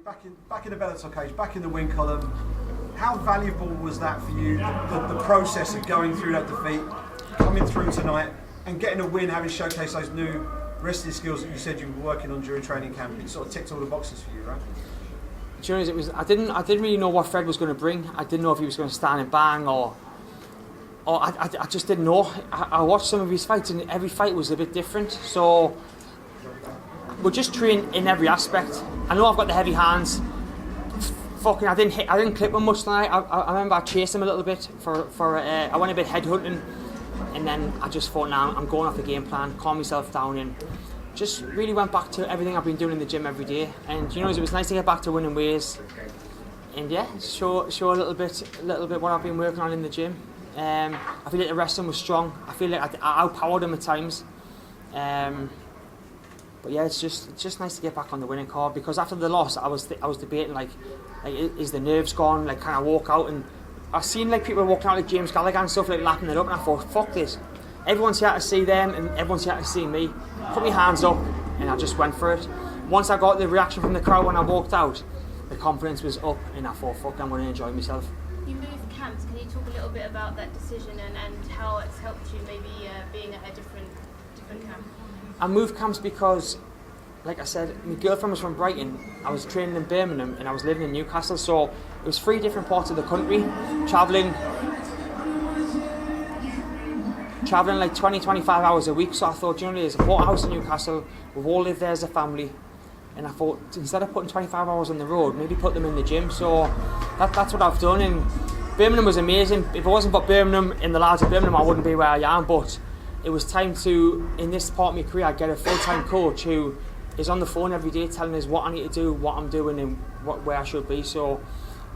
Back in the Bellator cage, back in the win column. How valuable was that for you? The process of going through that defeat, coming through tonight, and getting a win, having showcased those new wrestling skills that you said you were working on during training camp. It sort of ticked all the boxes for you, right? Do you know, it was, I didn't really know what Fred was going to bring. I didn't know if he was going to stand and bang or I just didn't know. I watched some of his fights and every fight was a bit different. So we're just trained in every aspect. I know I've got the heavy hands. Fucking, I didn't clip him much tonight. I remember I chased him a little bit I went a bit headhunting, and then I just thought, nah, I'm going off the game plan, calm myself down, and just really went back to everything I've been doing in the gym every day. And you know, it was nice to get back to winning ways, and yeah, show a little bit what I've been working on in the gym. I feel like the wrestling was strong. I feel like I outpowered him at times. But yeah, it's just nice to get back on the winning card, because after the loss, I was debating like is the nerves gone? Like, can I walk out? And I seen like people walking out like James Gallagher and stuff, like lapping it up, and I thought, fuck this. Everyone's here to see them, and everyone's here to see me. Put my hands up, and I just went for it. Once I got the reaction from the crowd when I walked out, the confidence was up, and I thought, fuck, I'm going to enjoy myself. You moved camps. Can you talk a little bit about that decision and how it's helped you maybe being at a different camp? I moved camps because, like I said, my girlfriend was from Brighton. I was training in Birmingham and I was living in Newcastle, so it was 3 different parts of the country, travelling like 20-25 hours a week. So I thought, you know, there's a bought a house in Newcastle, we've all lived there as a family, and I thought, instead of putting 25 hours on the road, maybe put them in the gym. So that's what I've done. And Birmingham was amazing. If it wasn't for Birmingham, in the lads of Birmingham, I wouldn't be where I am. But it was time to, in this part of my career, get a full-time coach who is on the phone every day telling us what I need to do, what I'm doing, and where I should be. So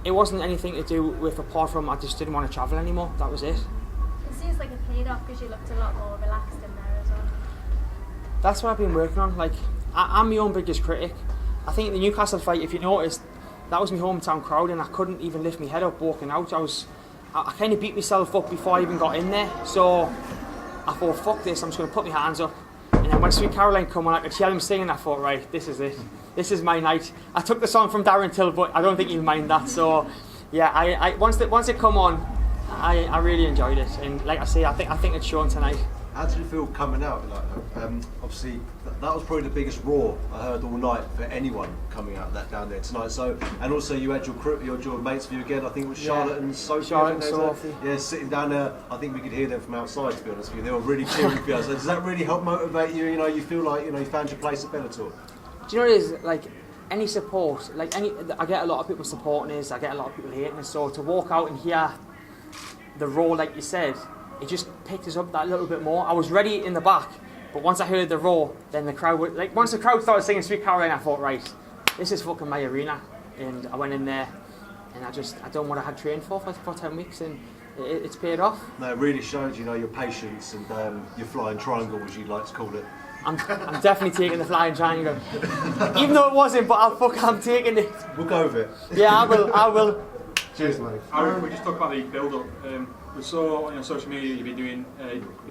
it wasn't anything to do with, apart from I just didn't want to travel anymore. That was it. It seems like it paid off because you looked a lot more relaxed in there as well. That's what I've been working on. Like, I'm my own biggest critic. I think the Newcastle fight, if you noticed, that was my hometown crowd, and I couldn't even lift my head up walking out. I kind of beat myself up before I even got in there. So I thought, fuck this, I'm just going to put my hands up. And then when Sweet Caroline come on, I could hear him singing. I thought, right, this is it. This is my night. I took the song from Darren Till, but I don't think he'll mind that. So yeah, once it come on, I really enjoyed it. And like I say, I think it's shown tonight. How did you feel coming out? Like, obviously, that was probably the biggest roar I heard all night for anyone coming out of that down there tonight. So, and also you had your crew, your mates for you again. I think it was Charlotte and Sophie. Charlotte and Sophie. Yeah, sitting down there. I think we could hear them from outside. To be honest with you, they were really cheering for you. So does that really help motivate you? You know, you feel like, you know, you found your place at Bellator. Do you know what it is? Like, any support, I get a lot of people supporting us. I get a lot of people hating us. So to walk out and hear the roar, like you said, it just picked us up that little bit more. I was ready in the back, but once I heard the roar, then the crowd would, like, once the crowd started singing Sweet Caroline, I thought, right, this is fucking my arena. And I went in there, and I done what I had trained for 10 weeks, and it's paid off. No, it really showed, you know, your patience and your flying triangle, as you'd like to call it. I'm definitely taking the flying triangle, even though it wasn't. But I'm taking it. We'll go with it. Yeah, I will. Cheers, mate. We just talk about the build-up. We saw on social media you've been doing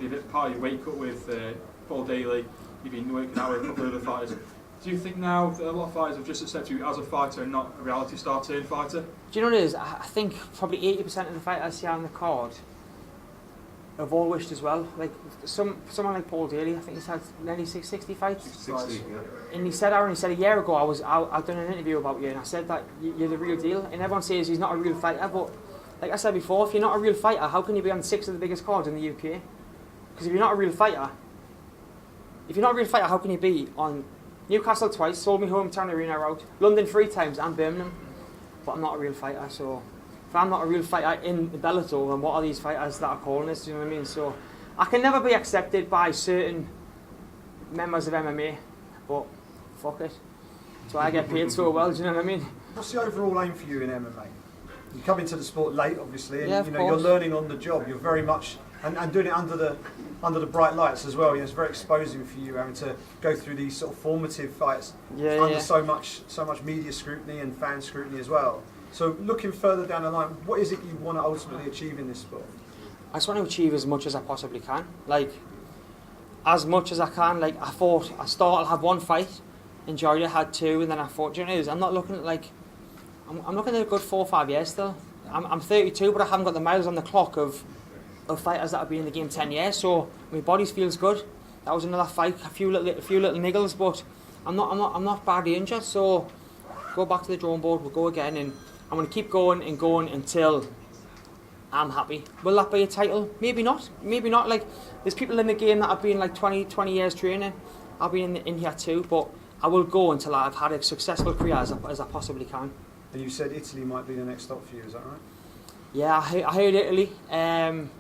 you did part of your weight cut with Paul Daly. You've been working out with a couple of other fighters. Do you think now that a lot of fighters have just accepted you as a fighter and not a reality star turned fighter? Do you know what it is? I think probably 80% of the fighters I see on the card have all wished as well. Like someone like Paul Daly, I think he's had nearly 60 fights. 60, yeah. And he said a year ago, I'd done an interview about you, and I said that you're the real deal. And everyone says he's not a real fighter, but like I said before, if you're not a real fighter, how can you be on 6 of the biggest cards in the UK? Because if you're not a real fighter, how can you be on Newcastle twice, sold me hometown arena out, London 3 times, and Birmingham? But I'm not a real fighter, so if I'm not a real fighter in the Bellator, then what are these fighters that are calling us? Do you know what I mean? So I can never be accepted by certain members of MMA, but fuck it. So I get paid so well. Do you know what I mean? What's the overall aim for you in MMA? You come into the sport late, obviously, and yeah, you know you're learning on the job. You're very much and doing it under the bright lights as well. You know, it's very exposing for you having to go through these sort of formative fights under so much media scrutiny and fan scrutiny as well. So looking further down the line, what is it you want to ultimately achieve in this sport? I just want to achieve as much as I possibly can. Like, as much as I can. Like, I thought I'll have one fight, enjoyed it, had 2, and then I thought, I'm not looking at like, I'm looking at a good 4 or 5 years still. I'm 32, but I haven't got the miles on the clock of fighters that have been in the game 10 years, so my body feels good. That was another fight, a few little niggles, but I'm not badly injured, so go back to the drawing board, we'll go again, and I'm going to keep going and going until I'm happy. Will that be a title? Maybe not. Like, there's people in the game that have been like 20 years training. I'll be in here too, but I will go until I've had a successful career as I possibly can. And you said Italy might be the next stop for you, is that right? Yeah, I heard Italy. And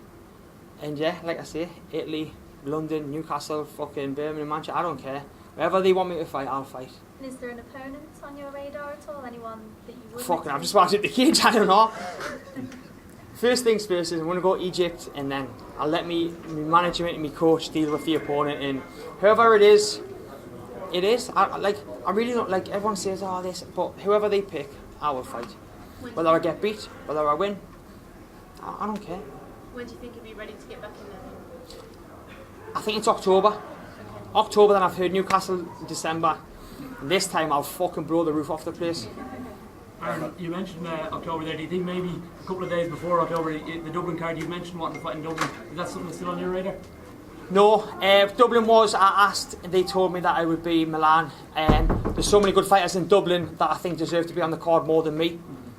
yeah, like I say, Italy, London, Newcastle, fucking Birmingham, Manchester, I don't care. Wherever they want me to fight, I'll fight. And is there an opponent on your radar at all? Anyone that you would? Fucking, I've just watched it the cage, I don't know. First things first is I'm going to go Egypt, and then I'll let me management and my coach deal with the opponent, and whoever it is. I really don't like, everyone says this, but whoever they pick, I will fight. Whether I get beat, whether I win, I don't care. When do you think you'll be ready to get back in there? I think it's October. October, then I've heard Newcastle December. And this time I'll fucking blow the roof off the place. Aaron, you mentioned October there. Do you think maybe a couple of days before October, the Dublin card, you mentioned wanting to fight in Dublin. Is that something that's still on your radar? No, Dublin was, I asked, they told me that I would be Milan. There's so many good fighters in Dublin that I think deserve to be on the card more than me.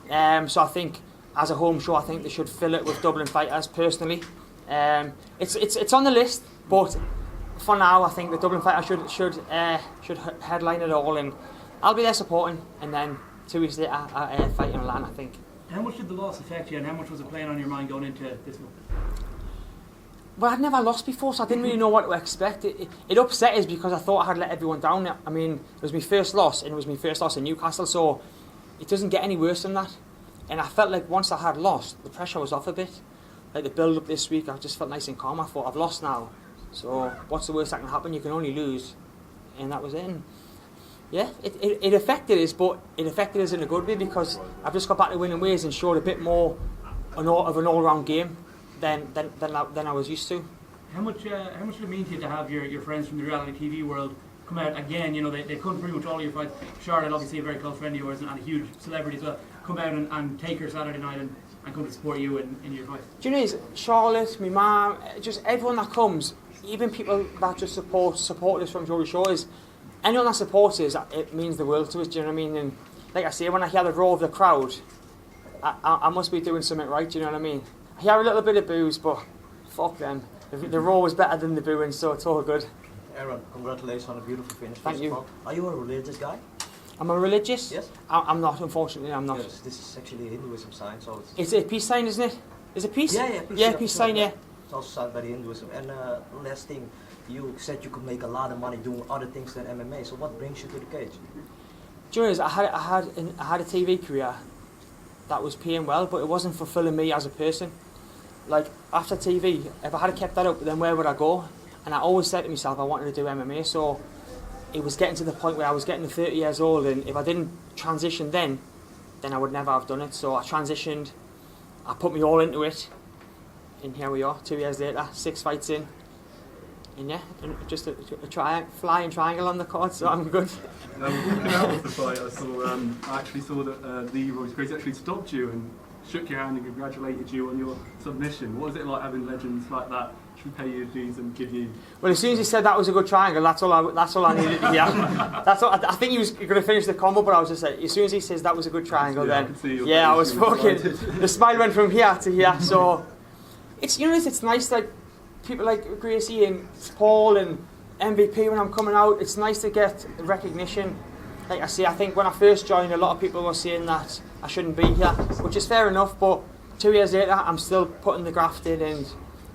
So I think, as a home show, I think they should fill it with Dublin fighters, personally. It's on the list, but for now, I think the Dublin fighter should headline it all, and I'll be there supporting, and then 2 weeks later, I fight in Milan, I think. How much did the loss affect you, and how much was it playing on your mind going into this one? Well, I'd never lost before, so I didn't really know what to expect. It upset us because I thought I had let everyone down. I mean, it was my first loss, and it was my first loss in Newcastle, so it doesn't get any worse than that. And I felt like once I had lost, the pressure was off a bit. Like the build-up this week, I just felt nice and calm. I thought, I've lost now, so what's the worst that can happen? You can only lose. And that was it. And yeah, it affected us, but it affected us in a good way because I've just got back to winning ways and showed a bit more of an all-round game than I was used to. How much did it mean to you to have your friends from the reality TV world come out again? You know, they couldn't pretty much all your fights. Charlotte, obviously a very close friend of yours and a huge celebrity as well, come out and take her Saturday night and come to support you in your fight. Do you know, Charlotte, my mum, just everyone that comes, even people that just support us from Jory Shaw, is anyone that supports us, it means the world to us. Do you know what I mean? And like I say, when I hear the roar of the crowd, I must be doing something right. Do you know what I mean? I hear a little bit of boos, but fuck them. The roar was better than the booing, so it's all good. Aaron, congratulations on a beautiful finish. Thank you. Are you a religious guy? Am I religious? Yes. I'm not, unfortunately, I'm not. Yes, this is actually a Hinduism sign, so it's a peace sign, isn't it? Is it peace? Yeah, peace. Yeah, peace sign, yeah. It's also signed by the Hinduism. And last thing, you said you could make a lot of money doing other things than MMA, so what brings you to the cage? Do you know, I had a TV career that was paying well, but it wasn't fulfilling me as a person. Like, after TV, if I had kept that up, then where would I go? And I always said to myself I wanted to do MMA, so it was getting to the point where I was getting to 30 years old, and if I didn't transition then I would never have done it. So I transitioned, I put me all into it, and here we are, 2 years later, 6 fights in, and yeah, and just a flying triangle on the card, so I'm good. Looking out of the fight, I actually saw that Lee Royce Gracie actually stopped you and shook your hand and congratulated you on your submission. What is it like having legends like that should pay you dues and give you? Well, as soon as he said that was a good triangle, that's all I needed to hear. That's all. I think he was going to finish the combo, but I was just like, as soon as he says that was a good triangle, I was fucking. The smile went from here to here. So it's it's nice that people like Gracie and Paul and MVP when I'm coming out. It's nice to get recognition. Like I say, I think when I first joined, a lot of people were saying that I shouldn't be here, which is fair enough, but 2 years later, I'm still putting the graft in and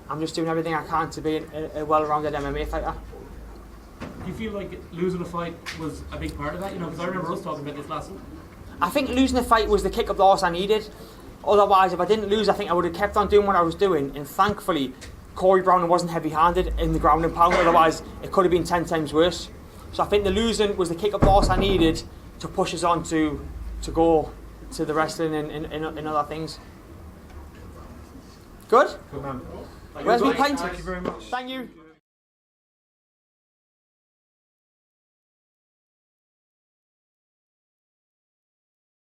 I'm just doing everything I can to be a well-rounded MMA fighter. Do you feel like losing a fight was a big part of that? Because I remember us talking about this last week. I think losing the fight was the kick up the arse I needed. Otherwise, if I didn't lose, I think I would have kept on doing what I was doing, and thankfully, Corey Brown wasn't heavy-handed in the ground and pound, otherwise it could have been 10 times worse. So I think the losing was the kick up the arse I needed to push us on to go to the wrestling and other things. Good? Good man. Where's my pint? Thank you very much. Thank you.